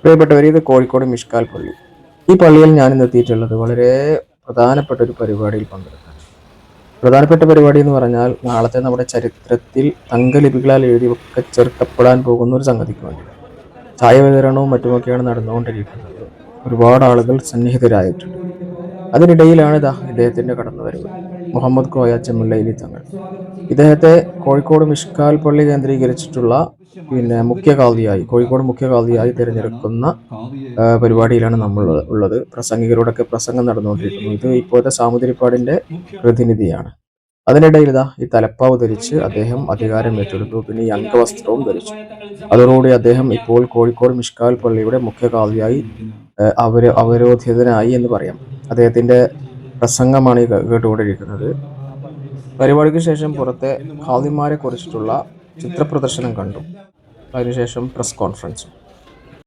പ്രിയപ്പെട്ടവർ, ഇത് കോഴിക്കോട് മിഷ്കാൽ പള്ളി. ഈ പള്ളിയിൽ ഞാൻ ഇന്ന് എത്തിയിട്ടുള്ളത് വളരെ പ്രധാനപ്പെട്ട ഒരു പരിപാടിയിൽ പങ്കെടുക്കാൻ. പ്രധാനപ്പെട്ട പരിപാടി എന്ന് പറഞ്ഞാൽ നാളത്തെ നമ്മുടെ ചരിത്രത്തിൽ തങ്കലിപികളാൽ എഴുതി ചേർക്കപ്പെടാൻ പോകുന്ന ഒരു സംഗതിക്ക് വേണ്ടിയിട്ടാണ്. ചായ വിതരണവും മറ്റുമൊക്കെയാണ് നടന്നുകൊണ്ടിരിക്കുന്നത്. ഒരുപാട് ആളുകൾ സന്നിഹിതരായിട്ടുണ്ട്. അതിനിടയിലാണ് ഇദ്ദേഹത്തിന്റെ കടന്നുവരവ്. മുഹമ്മദ് കോയ ചെമ്മുല്ലയിലി തങ്ങൾ. ഇദ്ദേഹത്തെ കോഴിക്കോട് മിഷ്കാൽ പള്ളി കേന്ദ്രീകരിച്ചിട്ടുള്ള മുഖ്യ കാദിയായി, കോഴിക്കോട് മുഖ്യ കാദിയായി തിരഞ്ഞെടുക്കുന്ന പരിപാടിയിലാണ് നമ്മൾ ഉള്ളത്. പ്രസംഗികരോടൊക്കെ പ്രസംഗം നടന്നുകൊണ്ടിരിക്കുന്നു. ഇത് ഇപ്പോഴത്തെ സാമൂതിരിപ്പാടിന്റെ പ്രതിനിധിയാണ്. അതിനിടയിൽ ഈ തലപ്പാവ് ധരിച്ച് അദ്ദേഹം അധികാരം ഏറ്റെടുത്തു. പിന്നെ ഈ അംഗവസ്ത്രവും ധരിച്ചു. അതോടുകൂടി അദ്ദേഹം ഇപ്പോൾ കോഴിക്കോട് മിഷ്കാൽ പള്ളിയുടെ മുഖ്യ കാദിയായി അവരോധിതനായി എന്ന് പറയാം. അദ്ദേഹത്തിന്റെ പ്രസംഗമാണ് ഈ കേട്ടുകൊണ്ടിരിക്കുന്നത്. പരിപാടിക്ക് ശേഷം പുറത്തെ ഖാദിമാരെ കുറിച്ചിട്ടുള്ള ചിത്രപ്രദർശനം കണ്ടു. അതിനുശേഷം പ്രസ് കോൺഫറൻസും.